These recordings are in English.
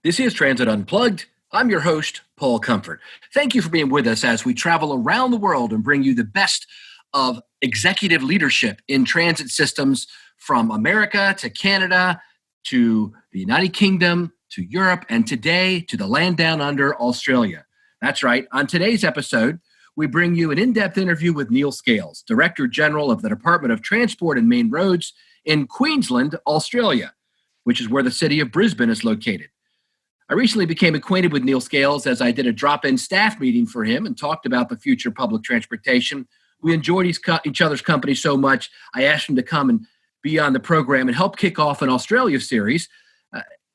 This is Transit Unplugged. I'm your host, Paul Comfort. Thank you for being with us as we travel around the world and bring you the best of executive leadership in transit systems from America to Canada to the United Kingdom to Europe and today to the land down under, Australia. That's right. On today's episode, we bring you an in-depth interview with Neil Scales, Director General of the Department of Transport and Main Roads in Queensland, Australia, which is where the city of Brisbane is located. I recently became acquainted with Neil Scales as I did a drop-in staff meeting for him and talked about the future of public transportation. We enjoyed each other's company so much, I asked him to come and be on the program and help kick off an Australia series.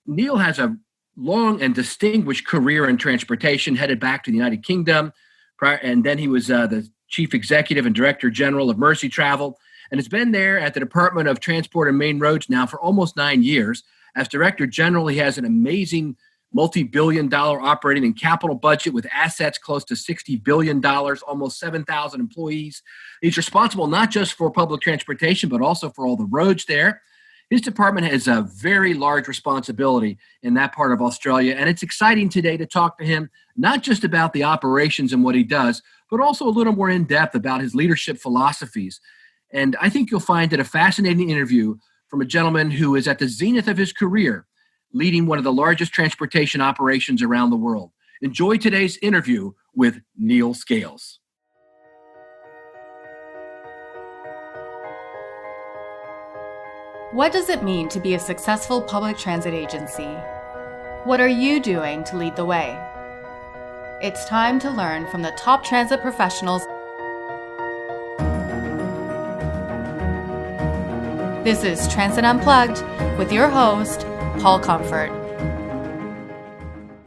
Neil has a long and distinguished career in transportation, headed back to the United Kingdom, and then he was the Chief Executive and Director General of Mersey Travel, and has been there at the Department of Transport and Main Roads now for almost 9 years. As Director General, he has an amazing multi-billion-dollar operating and capital budget with assets close to $60 billion, almost 7,000 employees. He's responsible not just for public transportation, but also for all the roads there. His department has a very large responsibility in that part of Australia, and it's exciting today to talk to him, not just about the operations and what he does, but also a little more in-depth about his leadership philosophies. And I think you'll find it a fascinating interview from a gentleman who is at the zenith of his career, leading one of the largest transportation operations around the world. Enjoy today's interview with Neil Scales. What does it mean to be a successful public transit agency? What are you doing to lead the way? It's time to learn from the top transit professionals. This is Transit Unplugged with your host, Paul Comfort.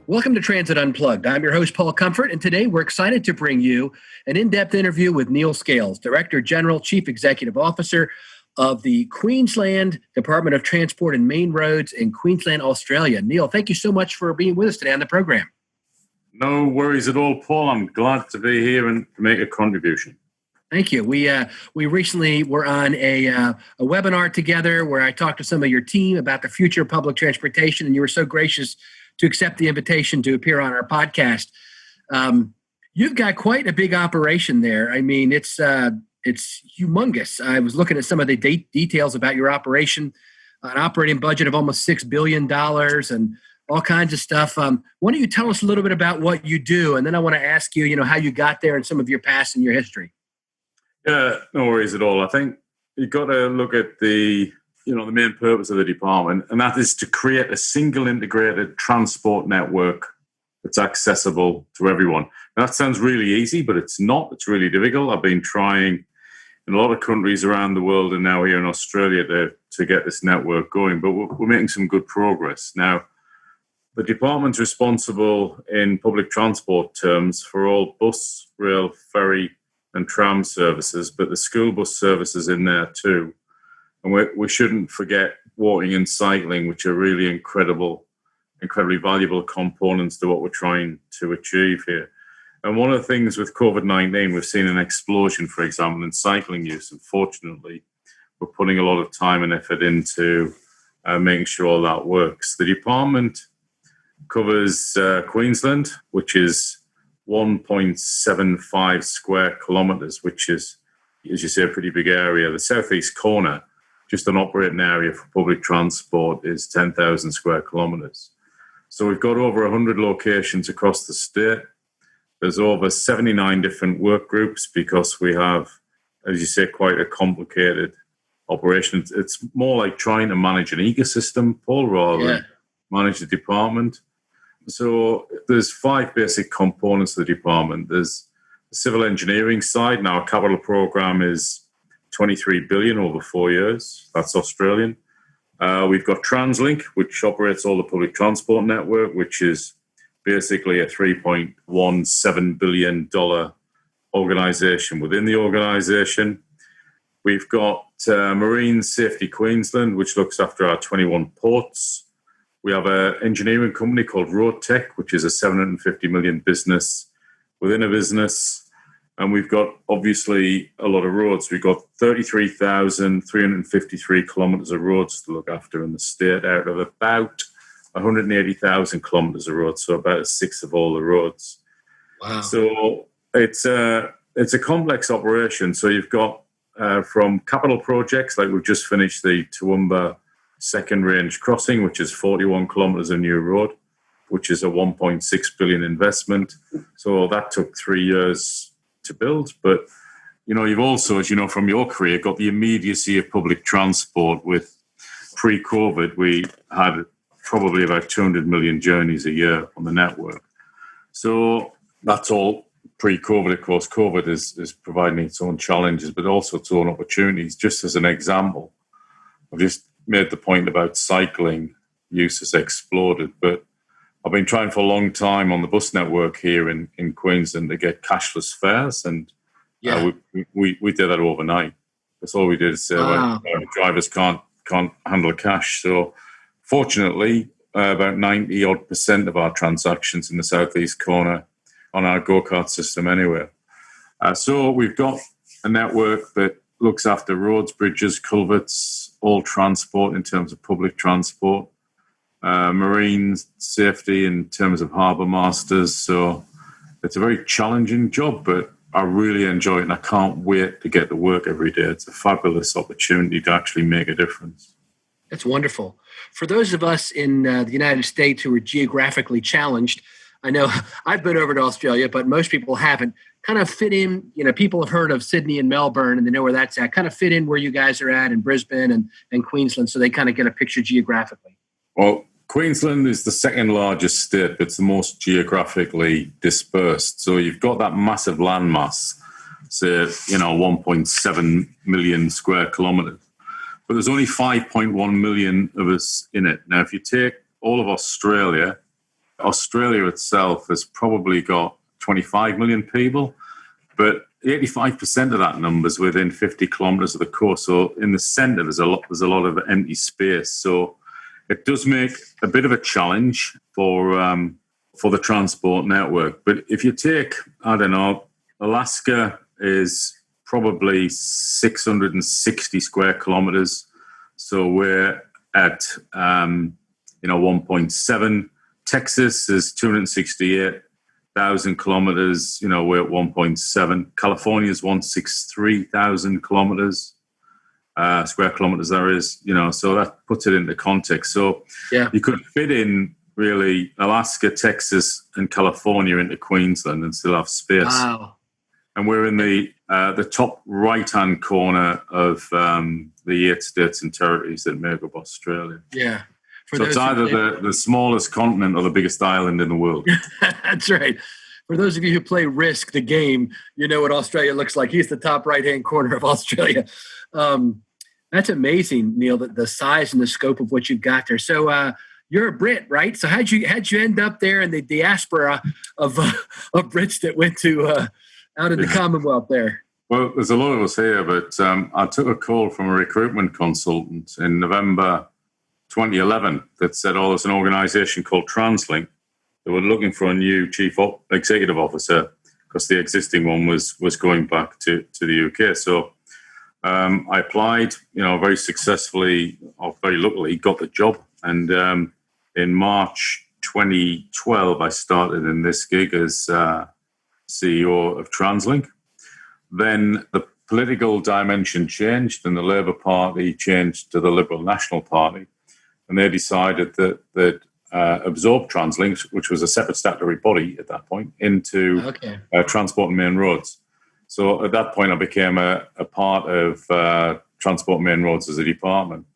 Welcome to Transit Unplugged. I'm your host, Paul Comfort, and today we're excited to bring you an in-depth interview with Neil Scales, Director General, Chief Executive Officer of the Queensland Department of Transport and Main Roads in Queensland, Australia. Neil, thank you so much for being with us today on the program. No worries at all, Paul. I'm glad to be here and to make a contribution. Thank you. We recently were on a webinar together where I talked to some of your team about the future of public transportation, and you were so gracious to accept the invitation to appear on our podcast. You've got quite a big operation there. I mean, it's humongous. I was looking at some of the details about your operation, an operating budget of almost $6 billion and all kinds of stuff. Why don't you tell us a little bit about what you do? And then I want to ask you, how you got there and some of your past and your history. Yeah, no worries at all. I think you've got to look at the main purpose of the department, and that is to create a single integrated transport network that's accessible to everyone. Now, that sounds really easy, but it's not. It's really difficult. I've been trying in a lot of countries around the world and now here in Australia to get this network going, but we're making some good progress. Now, the department's responsible in public transport terms for all bus, rail, ferry, and tram services, but the school bus services in there too. And we shouldn't forget walking and cycling, which are really incredibly valuable components to what we're trying to achieve here. And one of the things with COVID-19, we've seen an explosion, for example, in cycling use. Unfortunately, we're putting a lot of time and effort into making sure that works. The department covers Queensland, which is 1.75 square kilometres, which is, as you say, a pretty big area. The southeast corner, just an operating area for public transport, is 10,000 square kilometres. So we've got over 100 locations across the state. There's over 79 different work groups because we have, as you say, quite a complicated operation. It's more like trying to manage an ecosystem, Paul, rather than manage the department. So there's 5 basic components of the department. There's the civil engineering side. Now, our capital program is $23 billion over 4 years. That's Australian. We've got TransLink, which operates all the public transport network, which is basically a $3.17 billion organisation within the organisation. We've got Marine Safety Queensland, which looks after our 21 ports. We have an engineering company called Road Tech, which is a $750 million business within a business. And we've got, obviously, a lot of roads. We've got 33,353 kilometres of roads to look after in the state out of about 180,000 kilometres of road, so about a sixth of all the roads. Wow. So it's a complex operation. So you've got from capital projects, like we've just finished the Toowoomba second range crossing, which is 41 kilometres of new road, which is a 1.6 billion investment. So that took 3 years to build. But, you've also, as you know from your career, got the immediacy of public transport. With pre-COVID, we had probably about 200 million journeys a year on the network. So that's all pre-COVID. Of course, COVID is providing its own challenges, but also its own opportunities. Just as an example, I've just made the point about cycling use has exploded, but I've been trying for a long time on the bus network here in Queensland to get cashless fares, and we did that overnight. That's all we did. Is drivers can't handle cash. So fortunately, about 90% of our transactions in the southeast corner on our go-kart system anyway. So we've got a network that looks after roads, bridges, culverts, all transport in terms of public transport, marine safety in terms of harbour masters. So it's a very challenging job, but I really enjoy it, and I can't wait to get to work every day. It's a fabulous opportunity to actually make a difference. That's wonderful. For those of us in the United States who are geographically challenged, I know I've been over to Australia, but most people haven't. Kind of fit in, people have heard of Sydney and Melbourne, and they know where that's at. Kind of fit in where you guys are at in Brisbane and Queensland, so they kind of get a picture geographically. Well, Queensland is the second largest state, but it's the most geographically dispersed. So you've got that massive landmass, say, 1.7 million square kilometres. But there's only 5.1 million of us in it. Now, if you take all of Australia itself has probably got 25 million people, but 85% of that number is within 50 kilometres of the coast. So in the centre, there's a lot of empty space. So it does make a bit of a challenge for the transport network. But if you take, Alaska is probably 660 square kilometres. So we're at 1.7. Texas is 268,000 kilometers. We're at 1.7. California is 163,000 kilometers, square kilometers, there is, so that puts it into context. So you could fit in really Alaska, Texas, and California into Queensland and still have space. Wow. And we're in the top right-hand corner of the 8 states and territories that make up Australia. Yeah. So it's either the smallest continent or the biggest island in the world. That's right. For those of you who play Risk, the game, you know what Australia looks like. He's the top right-hand corner of Australia. That's amazing, Neil, the size and the scope of what you've got there. So you're a Brit, right? So how'd you end up there in the diaspora of Brits that went to out in the Commonwealth there? Well, there's a lot of us here, but I took a call from a recruitment consultant in November 2011 that said, there's an organisation called TransLink that were looking for a new chief executive officer because the existing one was going back to the UK. So I applied, very successfully, or very luckily, got the job. And in March 2012, I started in this gig as CEO of TransLink. Then the political dimension changed and the Labour Party changed to the Liberal National Party. And they decided that they'd absorb TransLink, which was a separate statutory body at that point, into Transport and Main Roads. So at that point, I became a part of Transport and Main Roads as a department.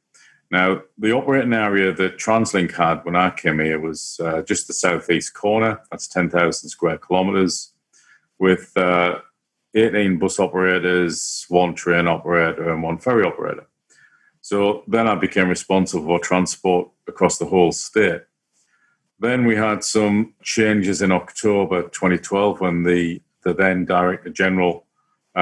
Now, the operating area that TransLink had when I came here was just the southeast corner. That's 10,000 square kilometres, with 18 bus operators, 1 train operator, and 1 ferry operator. So then I became responsible for transport across the whole state. Then we had some changes in October 2012 when the then Director General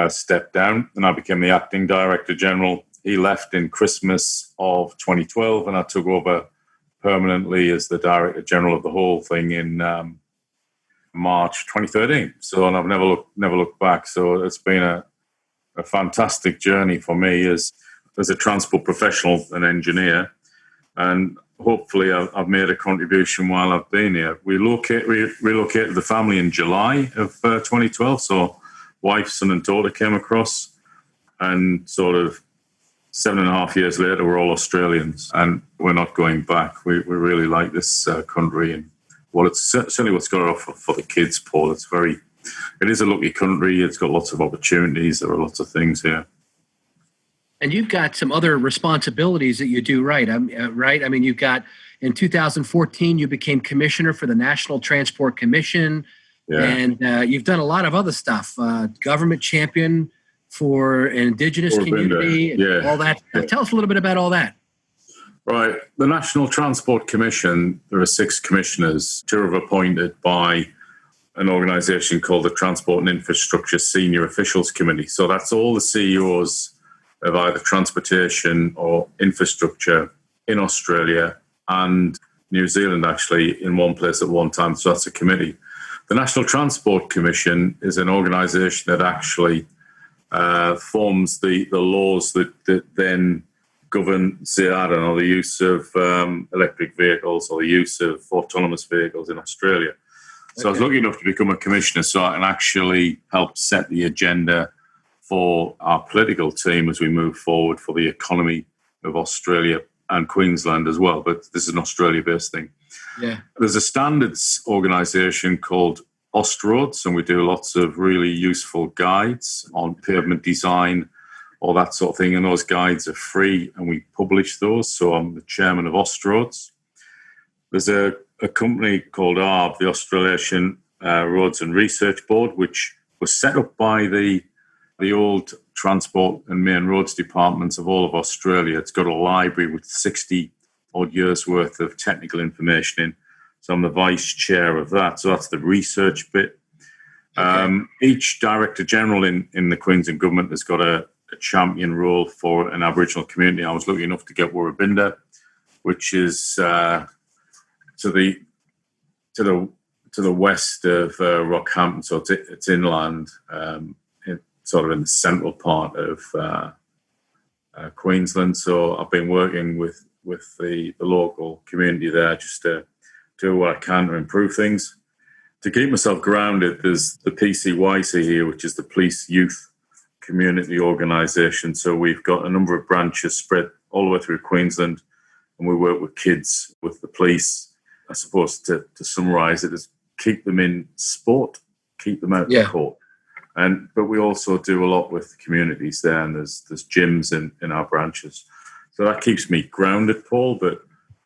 stepped down, and I became the Acting Director General. He left in Christmas of 2012, and I took over permanently as the Director General of the whole thing in March 2013. So, and I've never looked back. So it's been a fantastic journey for me as a transport professional and engineer. And hopefully I've made a contribution while I've been here. We relocated the family in July of 2012. So wife, son and daughter came across, and sort of 7.5 years later, we're all Australians and we're not going back. We really like this country, and it's certainly what's got to offer for the kids, Paul. It is a lucky country. It's got lots of opportunities. There are lots of things here. And you've got some other responsibilities that you do, right? Right. I mean, you've got, in 2014, you became commissioner for the National Transport Commission, and you've done a lot of other stuff. Government champion for an Indigenous community, and all that. Yeah. Tell us a little bit about all that. Right. The National Transport Commission, there are 6 commissioners. 2 are appointed by an organisation called the Transport and Infrastructure Senior Officials Committee. So that's all the CEOs of either transportation or infrastructure in Australia and New Zealand, actually, in one place at one time. So that's a committee. The National Transport Commission is an organisation that actually forms the laws that then govern, say, I don't know, the use of electric vehicles or the use of autonomous vehicles in Australia. So I was lucky enough to become a commissioner, so I can actually help set the agenda for our political team as we move forward for the economy of Australia and Queensland as well. But this is an Australia-based thing. Yeah. There's a standards organisation called Austroads, and we do lots of really useful guides on pavement design, all that sort of thing. And those guides are free, and we publish those. So I'm the chairman of Austroads. There's a company called ARB, the Australasian Roads and Research Board, which was set up by the old Transport and Main Roads departments of all of Australia. It's got a library with 60 odd years worth of technical information in. So I'm the vice chair of that. So that's the research bit. Each Director General in the Queensland Government has got a champion role for an Aboriginal community. I was lucky enough to get Warrabinda, which is to the west of Rockhampton. So it's inland, sort of in the central part of Queensland. So I've been working with the local community there just to do what I can to improve things. To keep myself grounded, there's the PCYC here, which is the Police Youth Community Organisation. So we've got a number of branches spread all the way through Queensland, and we work with kids, with the police. I suppose to summarise it is keep them in sport, keep them out of court. But we also do a lot with communities there, and there's gyms in our branches. So that keeps me grounded, Paul. But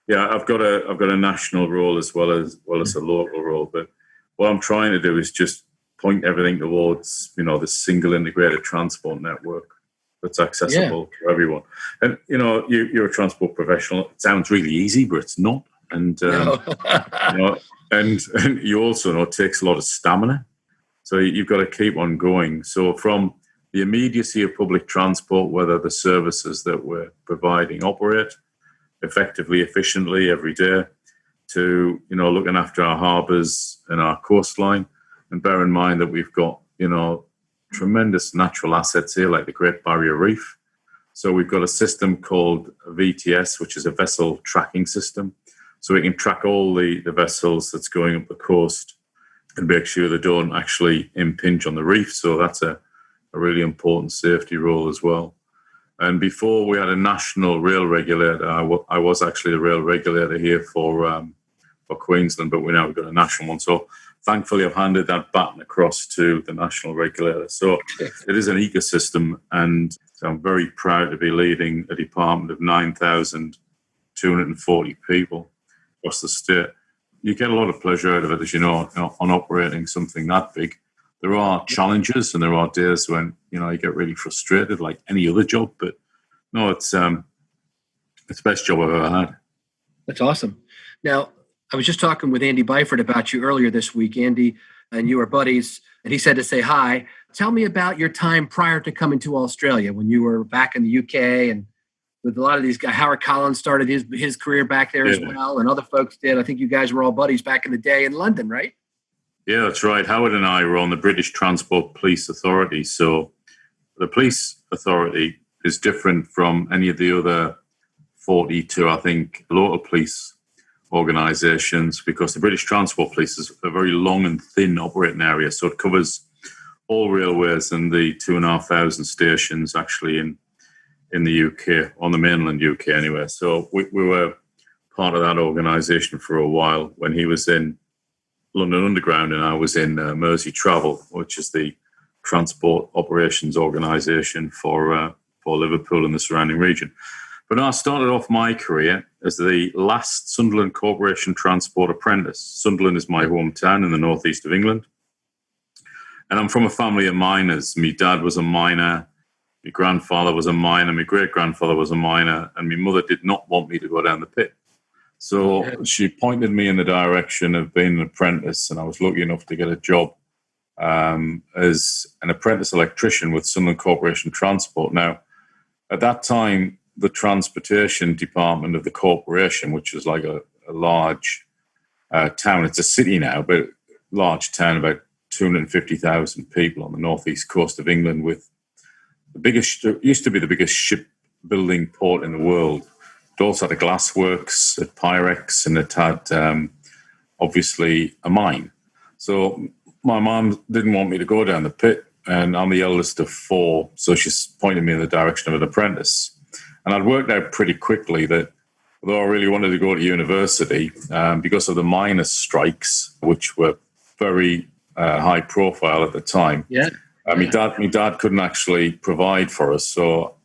yeah, I've got a national role as well as a local role. But what I'm trying to do is just point everything towards, the single integrated transport network that's accessible for everyone. And you're a transport professional. It sounds really easy, but it's not. And and you also know it takes a lot of stamina. So you've got to keep on going. So from the immediacy of public transport, whether the services that we're providing operate effectively, efficiently every day, to looking after our harbours and our coastline, and bear in mind that we've got tremendous natural assets here like the Great Barrier Reef. So we've got a system called VTS, which is a vessel tracking system. So we can track all the vessels that's going up the coast and make sure they don't actually impinge on the reef. So that's a really important safety role as well. And before we had a national rail regulator, I was actually the rail regulator here for Queensland, but we've got a national one. So thankfully I've handed that baton across to the national regulator. So it is an ecosystem, and so I'm very proud to be leading a department of 9,240 people across the state. You get a lot of pleasure out of it, as you know, on operating something that big. There are challenges, and there are days when you get really frustrated, like any other job. But no, it's the best job I've ever had. That's awesome. Now, I was just talking with Andy Byford about you earlier this week. Andy and you are buddies, and he said to say hi. Tell me about your time prior to coming to Australia, when you were back in the UK, and with a lot of these guys. Howard Collins started his career back there as well, and other folks did. I think you guys were all buddies back in the day in London, right? Yeah, that's right. Howard and I were on the British Transport Police Authority. So the police authority is different from any of the other 42, I think, local police organisations, because the British Transport Police is a very long and thin operating area, so it covers all railways and the 2,500 stations actually in the UK, on the mainland UK anyway. So we were part of that organisation for a while when he was in London Underground and I was in Mersey Travel, which is the transport operations organisation for Liverpool and the surrounding region. But I started off my career as the last Sunderland Corporation Transport apprentice. Sunderland is my hometown in the northeast of England. And I'm from a family of miners. My dad was a miner, my grandfather was a miner, my great-grandfather was a miner, and my mother did not want me to go down the pit. So she pointed me in the direction of being an apprentice, and I was lucky enough to get a job as an apprentice electrician with Sunderland Corporation Transport. Now, at that time, the transportation department of the corporation, which was like a large town, it's a city now, but large town, about 250,000 people on the northeast coast of England, with the biggest, it used to be the biggest shipbuilding port in the world. It also had a glassworks at Pyrex, and it had obviously a mine. So my mum didn't want me to go down the pit, and I'm the eldest of four, so she pointed me in the direction of an apprentice. And I'd worked out pretty quickly that although I really wanted to go to university, because of the miners' strikes, which were very high profile at the time, my dad couldn't actually provide for us. So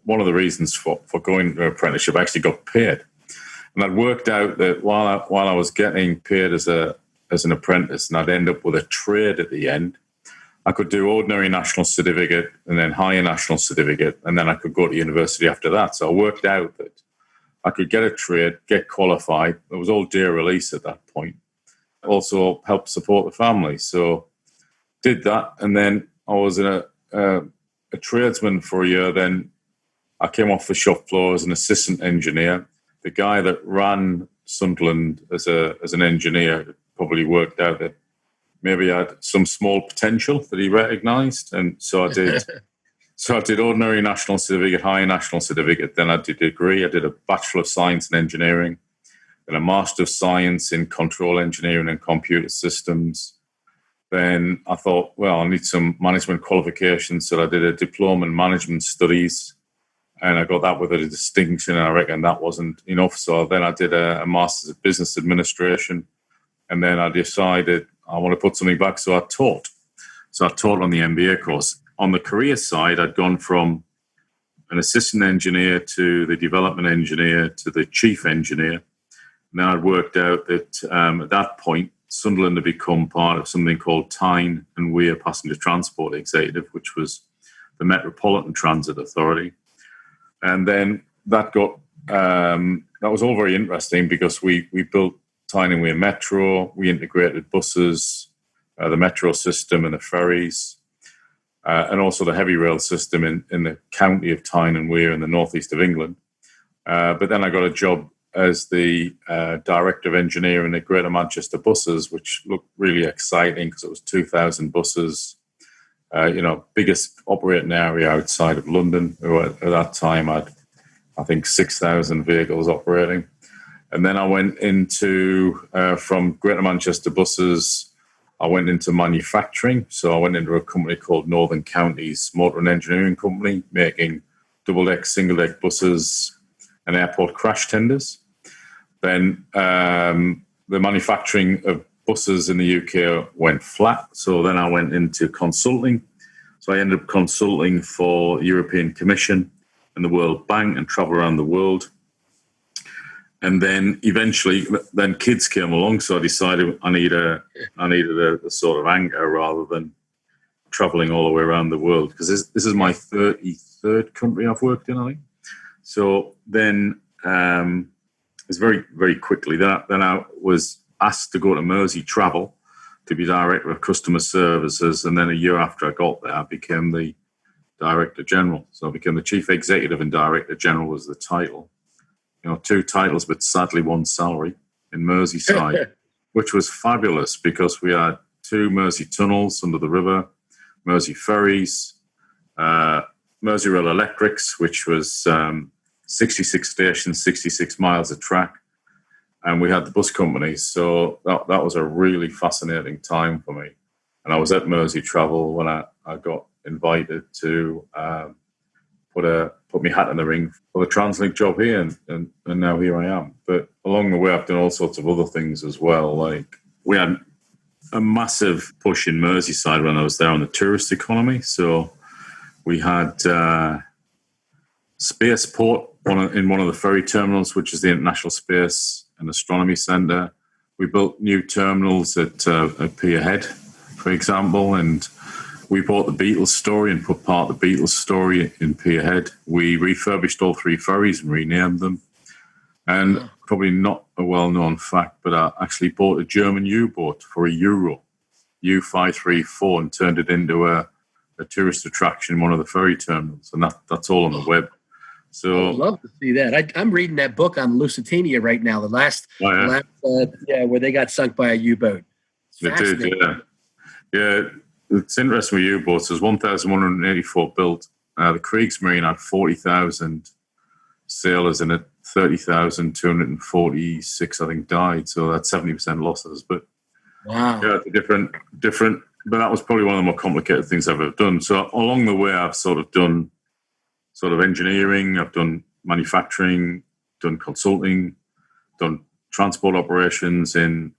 one of the reasons for going to apprenticeship, I actually got paid. And I'd worked out that while I was getting paid as an apprentice, and I'd end up with a trade at the end, I could do ordinary national certificate and then higher national certificate, and then I could go to university after that. So I worked out that I could get a trade, get qualified. It was all day release at that point. Also help support the family. So did that, and then I was a tradesman for a year. Then I came off the shop floor as an assistant engineer. The guy that ran Sunderland as an engineer probably worked out that maybe I had some small potential that he recognised, and so I did. So I did ordinary national certificate, higher national certificate. Then I did a degree. I did a Bachelor of Science in Engineering, then a Master of Science in Control Engineering and Computer Systems. Then I thought, well, I need some management qualifications, so I did a Diploma in Management Studies, and I got that with a distinction, and I reckon that wasn't enough. So then I did a Master's of Business Administration, and then I decided I want to put something back, so I taught. So I taught on the MBA course. On the career side, I'd gone from an assistant engineer to the development engineer to the chief engineer. And then I'd worked out that at that point, Sunderland had become part of something called Tyne and Wear Passenger Transport Executive, which was the Metropolitan Transit Authority. And then that was all very interesting because we built Tyne and Wear Metro, we integrated buses, the metro system and the ferries, and also the heavy rail system in the county of Tyne and Wear in the northeast of England. But then I got a job as the director of engineering at Greater Manchester Buses, which looked really exciting because it was 2,000 buses, biggest operating area outside of London. At that time, I think 6,000 vehicles operating. And then I went into, from Greater Manchester Buses, I went into manufacturing. So I went into a company called Northern Counties Motor and Engineering Company, making double-deck, single-deck buses and airport crash tenders. Then the manufacturing of buses in the UK went flat. So then I went into consulting. So I ended up consulting for the European Commission and the World Bank and travel around the world. And then eventually, kids came along, so I decided I needed a sort of anchor rather than traveling all the way around the world, because this is my 33rd country I've worked in, I think. So then it's very, very quickly. Then I was asked to go to Mersey Travel to be Director of Customer Services, and then a year after I got there, I became the Director General. So I became the Chief Executive and Director General was the title. 2 titles, but sadly 1 salary in Merseyside, which was fabulous because we had 2 Mersey tunnels under the river, Mersey ferries, Mersey Rail Electrics, which was 66 stations, 66 miles of track. And we had the bus companies. So that was a really fascinating time for me. And I was at Mersey Travel when I got invited to put my hat in the ring for the TransLink job here, and now here I am. But along the way, I've done all sorts of other things as well. Like, we had a massive push in Merseyside when I was there on the tourist economy. So we had spaceport in one of the ferry terminals, which is the International Space and Astronomy Centre. We built new terminals at Pierhead, for example, and we bought the Beatles story and put part of the Beatles story in Pierhead. We refurbished all 3 ferries and renamed them. And probably not a well-known fact, but I actually bought a German U-boat for €1, U-534, and turned it into a tourist attraction in one of the ferry terminals. And that's all on the web. So I'd love to see that. I'm reading that book on Lusitania right now, the last where they got sunk by a U-boat. They did, yeah. Yeah, it's interesting with U-boats. There's 1,184 built. The Kriegsmarine had 40,000 sailors in it. 30,246, I think, died. So that's 70% losses. But wow, yeah, it's a different. But that was probably one of the more complicated things I've ever done. So along the way, I've sort of done sort of engineering. I've done manufacturing, done consulting, done transport operations in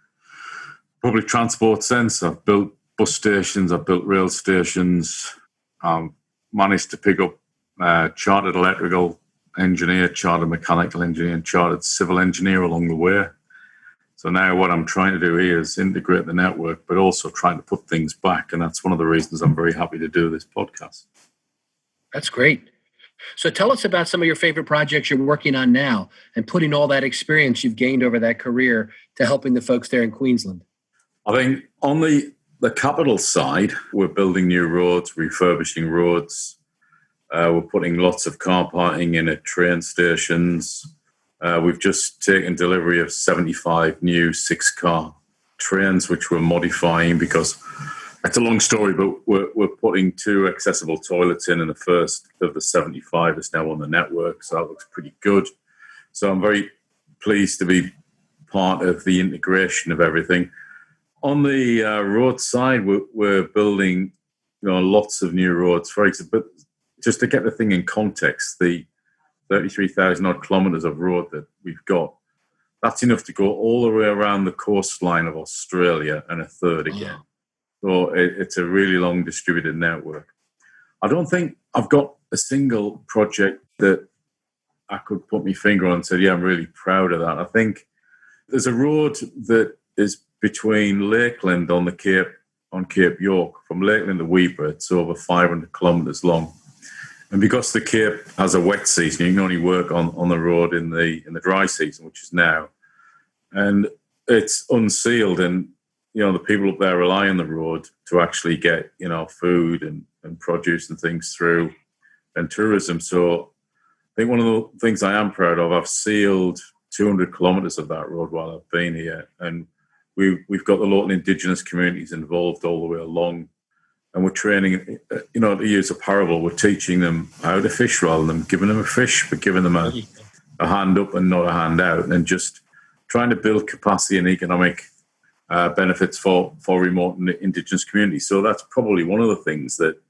public transport sense. I've built bus stations. I've built rail stations. I've managed to pick up chartered electrical engineer, chartered mechanical engineer, and chartered civil engineer along the way. So now what I'm trying to do here is integrate the network, but also trying to put things back. And that's one of the reasons I'm very happy to do this podcast. That's great. So tell us about some of your favorite projects you're working on now and putting all that experience you've gained over that career to helping the folks there in Queensland. I think on the capital side, we're building new roads, refurbishing roads. We're putting lots of car parking in at train stations. We've just taken delivery of 75 new 6-car trains, which we're modifying because it's a long story, but we're putting 2 accessible toilets in, and the first of the 75 is now on the network, so that looks pretty good. So I'm very pleased to be part of the integration of everything. On the road side, we're building lots of new roads. For example, but just to get the thing in context, the 33,000 odd kilometres of road that we've got, that's enough to go all the way around the coastline of Australia and a third again. So it's a really long distributed network. I don't think I've got a single project that I could put my finger on and say, yeah, I'm really proud of that. I think there's a road that is between Lakeland on Cape York, from Lakeland to Weeper. It's over 500 kilometres long. And because the Cape has a wet season, you can only work on the road in the dry season, which is now. And it's unsealed, and the people up there rely on the road to actually get food and produce and things through, and tourism. So I think one of the things I am proud of, I've sealed 200 kilometres of that road while I've been here, and we've got the local Indigenous communities involved all the way along. And we're training, to use a parable, we're teaching them how to fish rather than giving them a fish, but giving them a hand up and not a hand out, and just trying to build capacity and economic benefits for remote and Indigenous communities. So that's probably one of the things that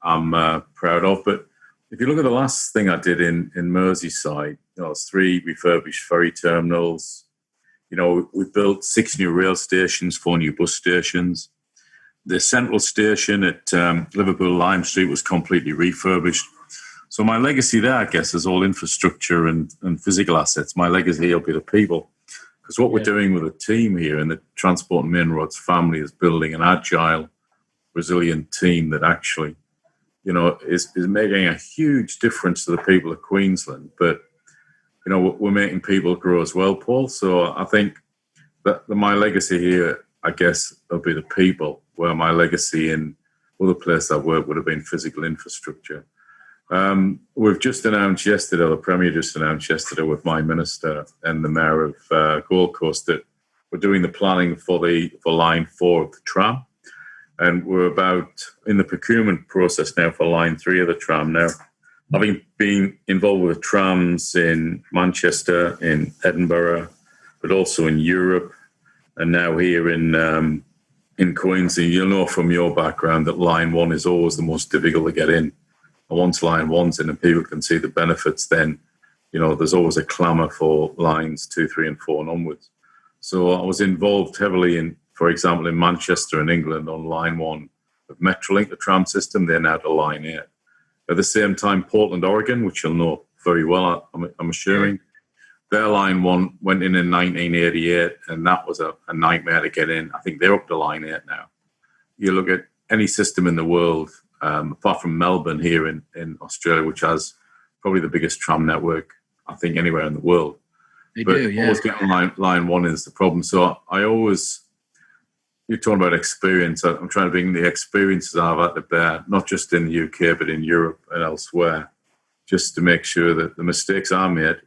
I'm proud of. But if you look at the last thing I did in Merseyside, it's 3 refurbished ferry terminals. We built 6 new rail stations, 4 new bus stations. The central station at Liverpool Lime Street was completely refurbished. So my legacy there, I guess, is all infrastructure and physical assets. My legacy will be the people. Because what we're doing with the team here in the Transport and Main Roads family is building an agile, resilient team that actually, is making a huge difference to the people of Queensland. But, we're making people grow as well, Paul. So I think that my legacy here, I guess, will be the people, where my legacy in other places I've worked would have been physical infrastructure. We've just announced yesterday, the Premier just announced yesterday with my Minister and the Mayor of Gold Coast, that we're doing the planning for Line 4 of the tram. And we're about in the procurement process now for Line 3 of the tram. Now, having been involved with trams in Manchester, in Edinburgh, but also in Europe, and now here in Queensland, you'll know from your background that Line 1 is always the most difficult to get in. And once Line 1's in and people can see the benefits, then, there's always a clamour for lines 2, 3 and 4 and onwards. So I was involved heavily in, for example, in Manchester and England on Line 1 of Metrolink, the tram system. They're now to Line 8. At the same time, Portland, Oregon, which you'll know very well, I'm assuming, their Line 1 went in 1988, and that was a nightmare to get in. I think they're up to Line 8 now. You look at any system in the world, apart from Melbourne here in Australia, which has probably the biggest tram network, I think, anywhere in the world. Always getting line 1 is the problem. So you're talking about experience. I'm trying to bring the experiences I've had to bear, not just in the UK, but in Europe and elsewhere, just to make sure that the mistakes are made.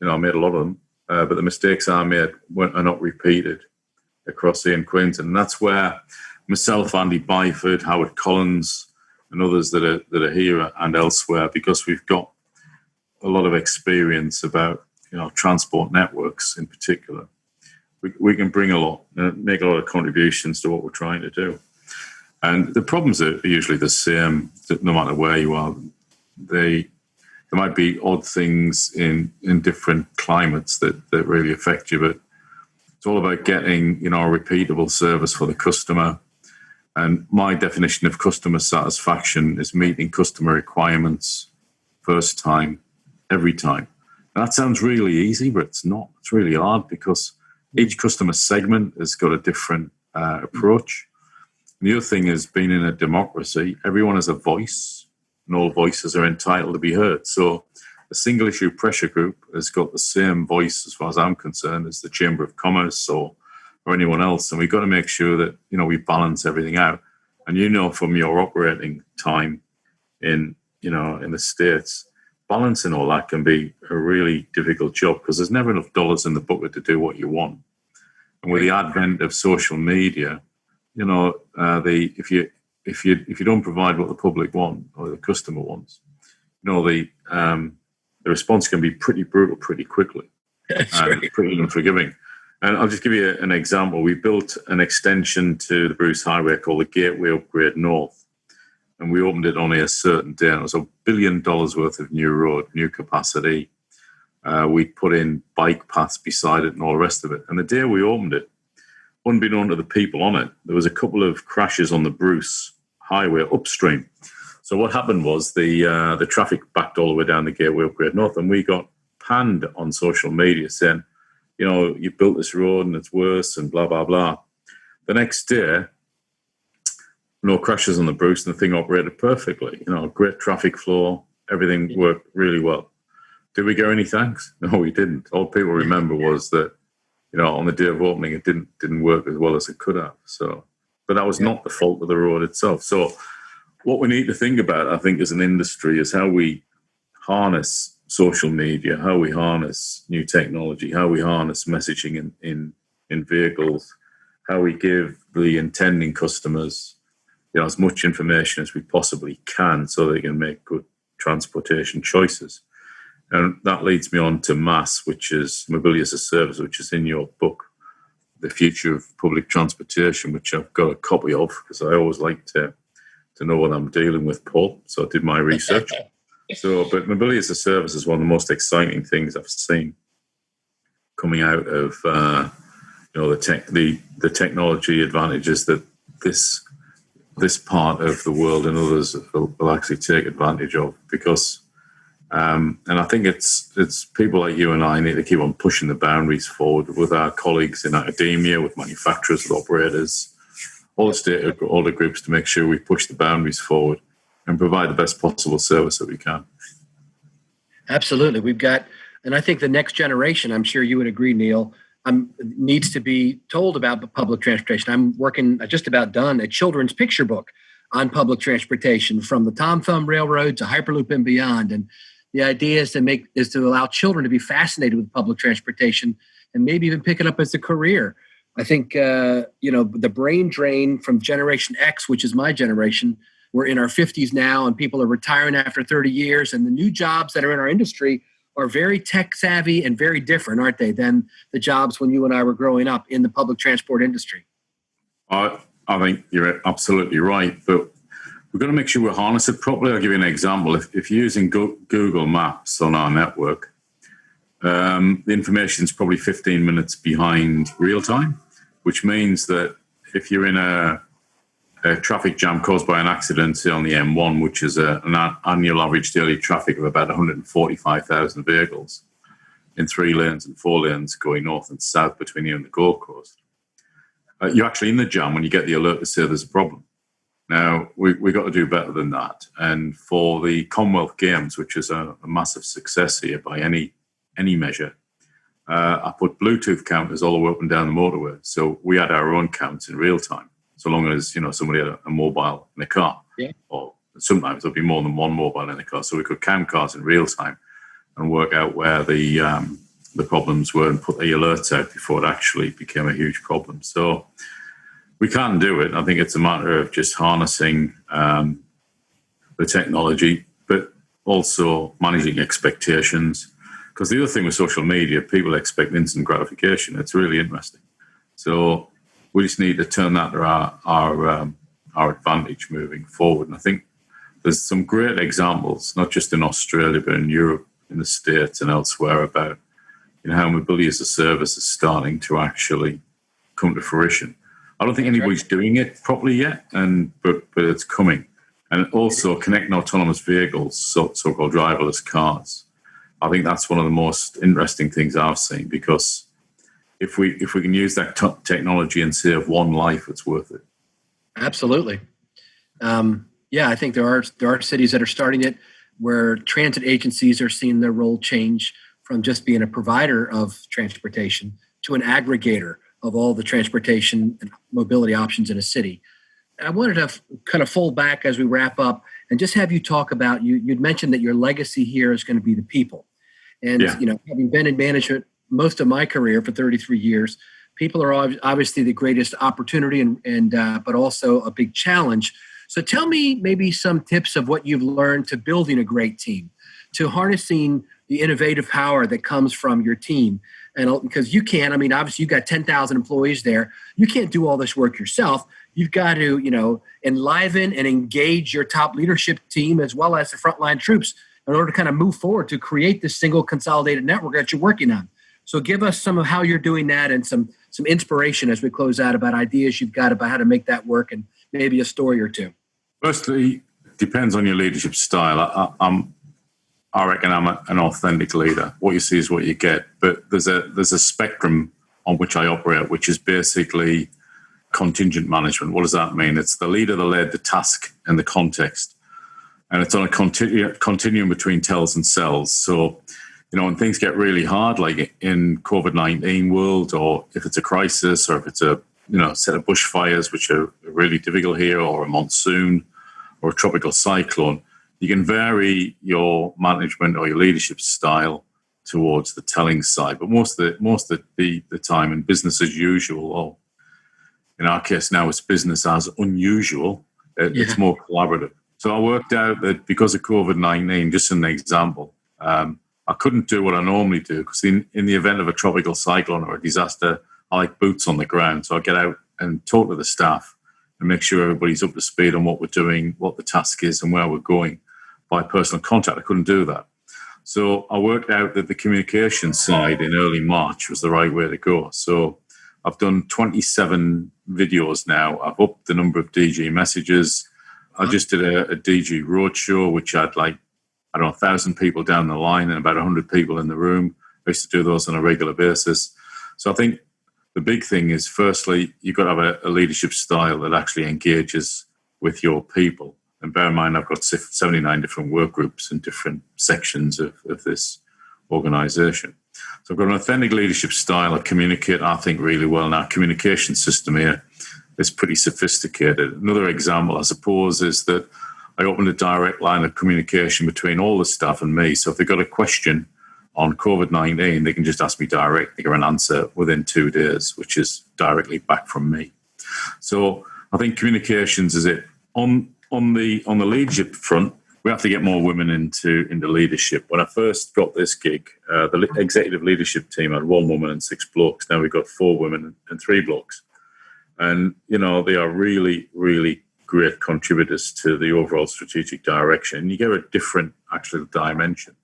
I made a lot of them, but the mistakes are made are not repeated across here in Queensland. And that's where myself, Andy Byford, Howard Collins, and others that are here and elsewhere, because we've got a lot of experience about transport networks in particular. We can bring a lot, make a lot of contributions to what we're trying to do. And the problems are usually the same, no matter where you are. There might be odd things in different climates that really affect you, but it's all about getting, a repeatable service for the customer. And my definition of customer satisfaction is meeting customer requirements first time, every time. And that sounds really easy, but it's not. It's really hard because each customer segment has got a different approach. And the other thing is, being in a democracy, everyone has a voice, and all voices are entitled to be heard. So a single issue pressure group has got the same voice, as far as I'm concerned, as the Chamber of Commerce or anyone else. And we've got to make sure that, we balance everything out. And from your operating time in the States, balancing all that can be a really difficult job because there's never enough dollars in the bucket to do what you want. And with the advent of social media, if you don't provide what the public want or the customer wants, the response can be pretty brutal pretty quickly. And pretty unforgiving. And I'll just give you an example. We built an extension to the Bruce Highway called the Gateway Upgrade North. And we opened it on a certain day. And it was $1 billion worth of new road, new capacity. We put in bike paths beside it and all the rest of it. And the day we opened it, unbeknown to the people on it, there was a couple of crashes on the Bruce Highway upstream. So what happened was the traffic backed all the way down the Gateway Upgrade North, and we got panned on social media saying, you built this road and it's worse and blah, blah, blah. The next day, no crashes on the Bruce, and the thing operated perfectly. Great traffic flow, everything worked really well. Did we get any thanks? No, we didn't. All people remember was that, on the day of opening, it didn't work as well as it could have. So, but that was not the fault of the road itself. So what we need to think about, I think, as an industry is how we harness social media, how we harness new technology, how we harness messaging in vehicles, how we give the intending customers as much information as we possibly can so they can make good transportation choices. And that leads me on to MAS, which is Mobility as a Service, which is in your book, The Future of Public Transportation, which I've got a copy of because I always like to know what I'm dealing with, Paul. So I did my research. But Mobility as a Service is one of the most exciting things I've seen coming out of the technology advantages that this part of the world and others will actually take advantage of, because and I think it's people like you and I need to keep on pushing the boundaries forward with our colleagues in academia, with manufacturers, with operators, all the stakeholder groups, to make sure we push the boundaries forward and provide the best possible service that we can. Absolutely. We've got, and I think the next generation, I'm sure you would agree, Neil, needs to be told about public transportation. I'm working, just about done, a children's picture book on public transportation, from the Tom Thumb Railroad to Hyperloop and beyond. And the idea is to allow children to be fascinated with public transportation and maybe even pick it up as a career. I think, the brain drain from Generation X, which is my generation, we're in our 50s now and people are retiring after 30 years. And the new jobs that are in our industry are very tech savvy and very different, aren't they, than the jobs when you and I were growing up in the public transport industry? I think you're absolutely right, but we've got to make sure we harness it properly. I'll give you an example. If you're using Google Maps on our network, the information is probably 15 minutes behind real time, which means that if you're in a traffic jam caused by an accident on the M1, which is an annual average daily traffic of about 145,000 vehicles in 3 lanes and 4 lanes going north and south between you and the Gold Coast, you're actually in the jam when you get the alert to say there's a problem. Now, we've got to do better than that. And for the Commonwealth Games, which is a massive success here by any measure, I put Bluetooth counters all the way up and down the motorway. So we had our own counts in real time, so long as, somebody had a mobile in a car. Yeah. Or sometimes there'd be more than one mobile in a car. So we could count cars in real time and work out where the problems were and put the alerts out before it actually became a huge problem. So we can do it. I think it's a matter of just harnessing the technology, but also managing expectations. Because the other thing with social media, people expect instant gratification. It's really interesting. So we just need to turn that to our advantage moving forward. And I think there's some great examples, not just in Australia, but in Europe, in the States and elsewhere, about how mobility as a service is starting to actually come to fruition. I don't think anybody's doing it properly yet, but it's coming. And also connecting autonomous vehicles, so-called driverless cars. I think that's one of the most interesting things I've seen, because if we can use that technology and save one life, it's worth it. Absolutely. I think there are cities that are starting it where transit agencies are seeing their role change from just being a provider of transportation to an aggregator of all the transportation and mobility options in a city. I wanted to kind of fold back as we wrap up and just have you talk about, you'd mentioned that your legacy here is going to be the people. And, having been in management most of my career for 33 years, people are obviously the greatest opportunity and but also a big challenge. So tell me maybe some tips of what you've learned to building a great team, to harnessing the innovative power that comes from your team. And because you can't, obviously you've got 10,000 employees there. You can't do all this work yourself. You've got to, enliven and engage your top leadership team as well as the frontline troops in order to kind of move forward to create this single consolidated network that you're working on. So give us some of how you're doing that and some inspiration as we close out about ideas you've got about how to make that work and maybe a story or two. Firstly, depends on your leadership style. I reckon I'm an authentic leader. What you see is what you get. But there's a spectrum on which I operate, which is basically contingent management. What does that mean? It's the leader, the led, the task, and the context. And it's on a continuum between tells and sells. So, when things get really hard, like in COVID-19 world, or if it's a crisis, or if it's a set of bushfires, which are really difficult here, or a monsoon, or a tropical cyclone, you can vary your management or your leadership style towards the telling side. But most of the time in business as usual, or in our case now it's business as unusual, it's more collaborative. So I worked out that because of COVID-19, just an example, I couldn't do what I normally do, because in the event of a tropical cyclone or a disaster, I like boots on the ground. So I get out and talk to the staff and make sure everybody's up to speed on what we're doing, what the task is, and where we're going by personal contact. I couldn't do that. So I worked out that the communication side in early March was the right way to go. So I've done 27 videos now. I've upped the number of DG messages. I just did a DG roadshow, which had 1,000 people down the line and about 100 people in the room. I used to do those on a regular basis. So I think the big thing is, firstly, you've got to have a leadership style that actually engages with your people. And bear in mind, I've got 79 different work groups in different sections of this organization. So I've got an authentic leadership style. I communicate, I think, really well. Now, our communication system here is pretty sophisticated. Another example, I suppose, is that I opened a direct line of communication between all the staff and me. So if they've got a question on COVID-19, they can just ask me directly, get an answer within 2 days, which is directly back from me. So I think communications is it. On on the leadership front, we have to get more women into leadership. When I first got this gig, the executive leadership team had 1 woman and 6 blokes. Now we've got 4 women and 3 blokes. And, they are really, really great contributors to the overall strategic direction. And you get a different, actual dimension.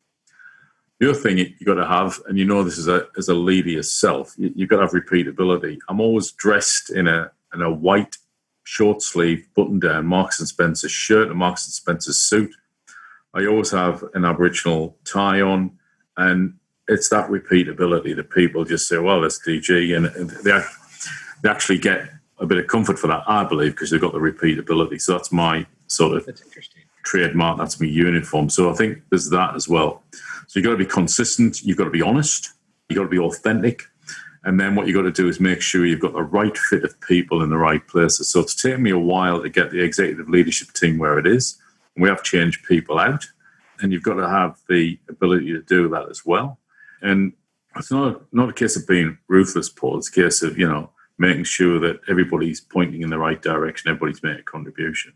The other thing you've got to have, and this as a leader yourself, you've got to have repeatability. I'm always dressed in a white short sleeve button-down Marks and Spencer shirt and Marks and Spencer suit. I always have an Aboriginal tie on, and it's that repeatability that people just say, well, that's DG, and they actually get a bit of comfort for that, I believe, because they've got the repeatability. So that's my sort of trademark, that's my uniform. So I think there's that as well. So you've got to be consistent, you've got to be honest, you've got to be authentic, and then what you've got to do is make sure you've got the right fit of people in the right places. So it's taken me a while to get the executive leadership team where it is. We have changed people out, and you've got to have the ability to do that as well. And it's not a case of being ruthless, Paul. It's a case of, making sure that everybody's pointing in the right direction, everybody's making a contribution.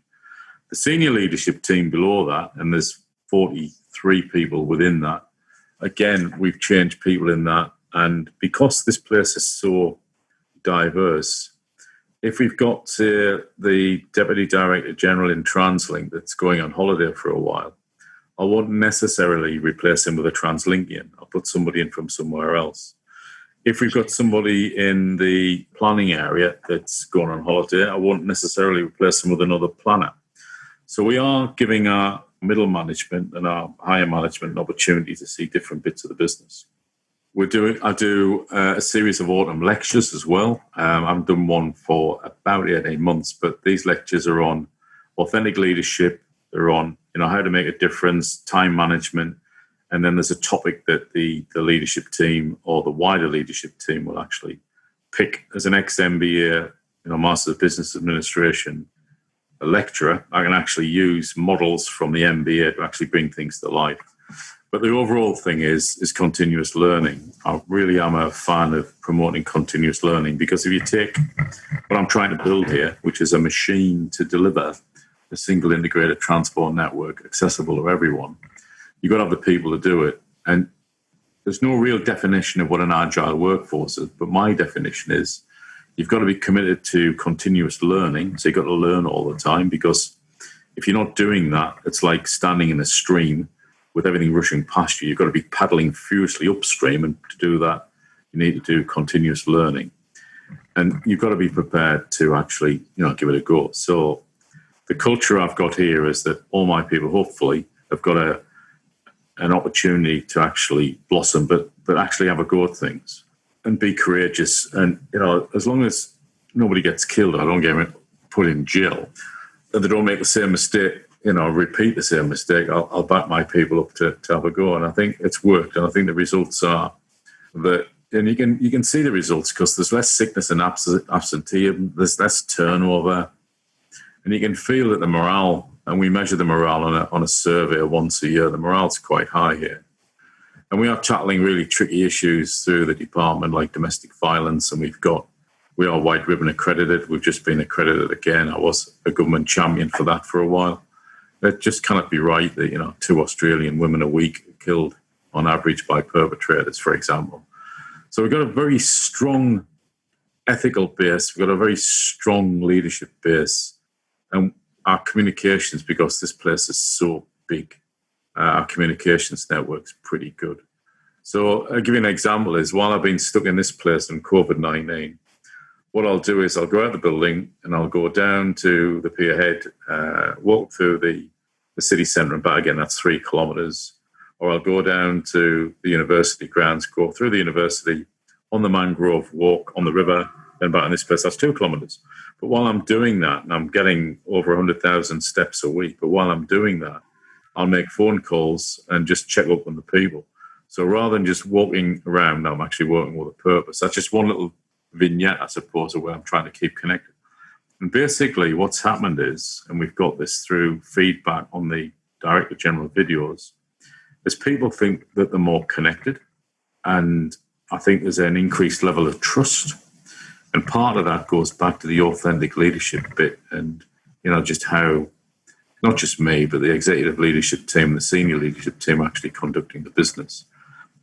The senior leadership team below that, and there's 43 people within that, again, we've changed people in that. And because this place is so diverse, if we've got the Deputy Director General in TransLink that's going on holiday for a while, I wouldn't necessarily replace him with a TransLinkian. I'll put somebody in from somewhere else. If we've got somebody in the planning area that's going on holiday, I won't necessarily replace them with another planner. So we are giving our middle management and our higher management an opportunity to see different bits of the business. I do a series of autumn lectures as well. I've done one for about 18 months, but these lectures are on authentic leadership. They're on, how to make a difference, time management, and then there's a topic that the leadership team or the wider leadership team will actually pick. As an ex-MBA, Master of Business Administration, a lecturer, I can actually use models from the MBA to actually bring things to life. But the overall thing is continuous learning. I really am a fan of promoting continuous learning, because if you take what I'm trying to build here, which is a machine to deliver a single integrated transport network accessible to everyone, you've got to have the people to do it. And there's no real definition of what an agile workforce is, but my definition is you've got to be committed to continuous learning. So you've got to learn all the time, because if you're not doing that, it's like standing in a stream with everything rushing past you. You've got to be paddling furiously upstream, and to do that, you need to do continuous learning. And you've got to be prepared to actually, give it a go. So the culture I've got here is that all my people, hopefully, have got an opportunity to actually blossom, but actually have a go at things and be courageous. And, as long as nobody gets killed, I don't get put in jail, and they don't make the same mistake, repeat the same mistake, I'll back my people up to have a go. And I think it's worked. And I think the results are that, and you can see the results, because there's less sickness and absenteeism, there's less turnover, and you can feel that the morale, and we measure the morale on a survey once a year, the morale's quite high here. And we are tackling really tricky issues through the department, like domestic violence, and we are White Ribbon accredited. We've just been accredited again. I was a government champion for that for a while. It just cannot be right that, 2 Australian women a week are killed on average by perpetrators, for example. So we've got a very strong ethical base. We've got a very strong leadership base. And our communications, because this place is so big, our communications network's pretty good. So I'll give you an example is, while I've been stuck in this place in COVID-19, what I'll do is I'll go out the building and I'll go down to the pier head, walk through the city centre and back again, that's 3 kilometres. Or I'll go down to the university grounds, go through the university, on the mangrove, walk on the river, then back in this place, that's 2 kilometres. But while I'm doing that, and I'm getting over 100,000 steps a week, but while I'm doing that, I'll make phone calls and just check up on the people. So rather than just walking around, I'm actually working with a purpose. That's just one little vignette, I suppose, of where I'm trying to keep connected. And basically what's happened is, and we've got this through feedback on the Director General videos, is people think that they're more connected. And I think there's an increased level of trust. And part of that goes back to the authentic leadership bit, and, just how not just me, but the executive leadership team, the senior leadership team actually conducting the business.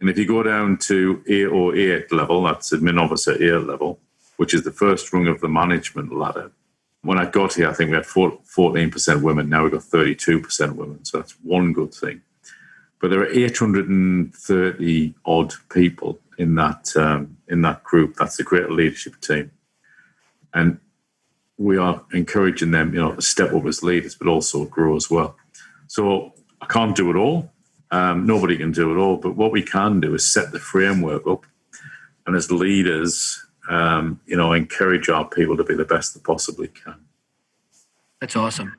And if you go down to A08 level, that's admin officer A level, which is the first rung of the management ladder. When I got here, I think we had 14% women. Now we've got 32% women. So that's one good thing. But there are 830 odd people in that group. That's the greater leadership team. And we are encouraging them, to step up as leaders, but also grow as well. So I can't do it all. Nobody can do it all. But what we can do is set the framework up. And as leaders, encourage our people to be the best they possibly can. That's awesome.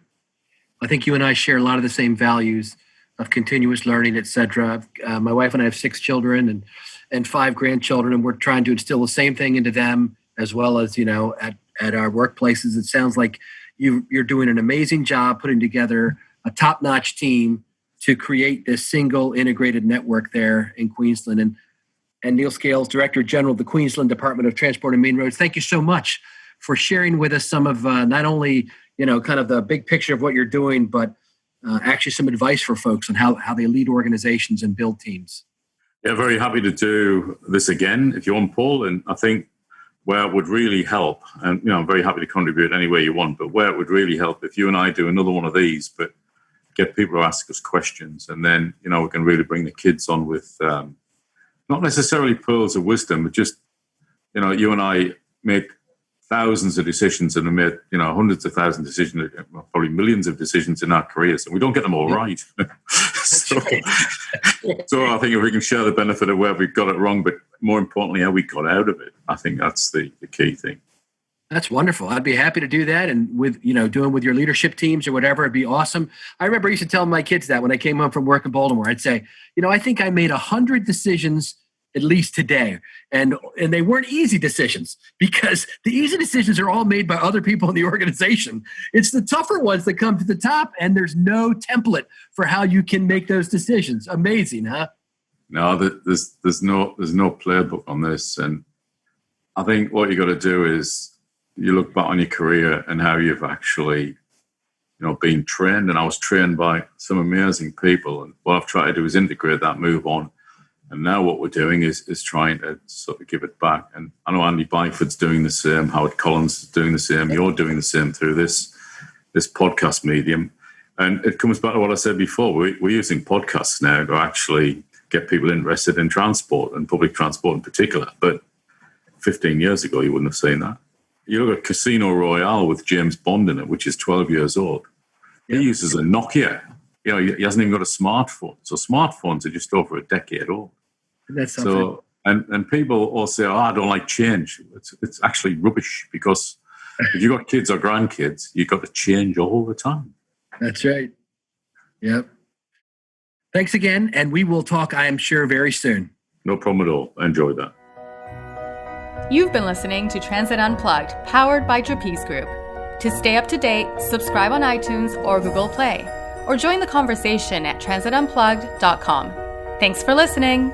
I think you and I share a lot of the same values of continuous learning, et cetera. My wife and I have 6 children and 5 grandchildren, and we're trying to instill the same thing into them as well as, at our workplaces. It sounds like you're doing an amazing job putting together a top-notch team to create this single integrated network there in Queensland. And Neil Scales, Director General of the Queensland Department of Transport and Main Roads, thank you so much for sharing with us some of not only, kind of the big picture of what you're doing, but actually some advice for folks on how they lead organizations and build teams. Yeah, very happy to do this again if you want, Paul. And I think where it would really help, and I'm very happy to contribute any way you want, but where it would really help if you and I do another one of these, but get people to ask us questions, and then we can really bring the kids on with not necessarily pearls of wisdom, but just you and I make thousands of decisions, and we made hundreds of thousands of decisions, probably millions of decisions in our careers, and we don't get them all right. So I think if we can share the benefit of where we've got it wrong, but more importantly, how we got out of it, I think that's the key thing. That's wonderful. I'd be happy to do that. And with, doing with your leadership teams or whatever, it'd be awesome. I remember I used to tell my kids that when I came home from work in Baltimore, I'd say, I think I made 100 decisions at least today. And they weren't easy decisions, because the easy decisions are all made by other people in the organization. It's the tougher ones that come to the top, and there's no template for how you can make those decisions. Amazing, huh? No, there's no playbook on this. And I think what you got to do is you look back on your career and how you've actually, been trained. And I was trained by some amazing people. And what I've tried to do is integrate that, move on. And now what we're doing is trying to sort of give it back. And I know Andy Byford's doing the same, Howard Collins is doing the same, you're doing the same through this podcast medium. And it comes back to what I said before. We're using podcasts now to actually get people interested in transport, and public transport in particular. But 15 years ago, you wouldn't have seen that. You look at Casino Royale with James Bond in it, which is 12 years old. He uses a Nokia. He hasn't even got a smartphone. So smartphones are just over a decade old. That's something. So, and people all say, I don't like change. It's actually rubbish, because if you've got kids or grandkids, you've got to change all the time. That's right. Yep. Thanks again. And we will talk, I am sure, very soon. No problem at all. I enjoyed that. You've been listening to Transit Unplugged, powered by Trapeze Group. To stay up to date, subscribe on iTunes or Google Play, or join the conversation at transitunplugged.com. Thanks for listening.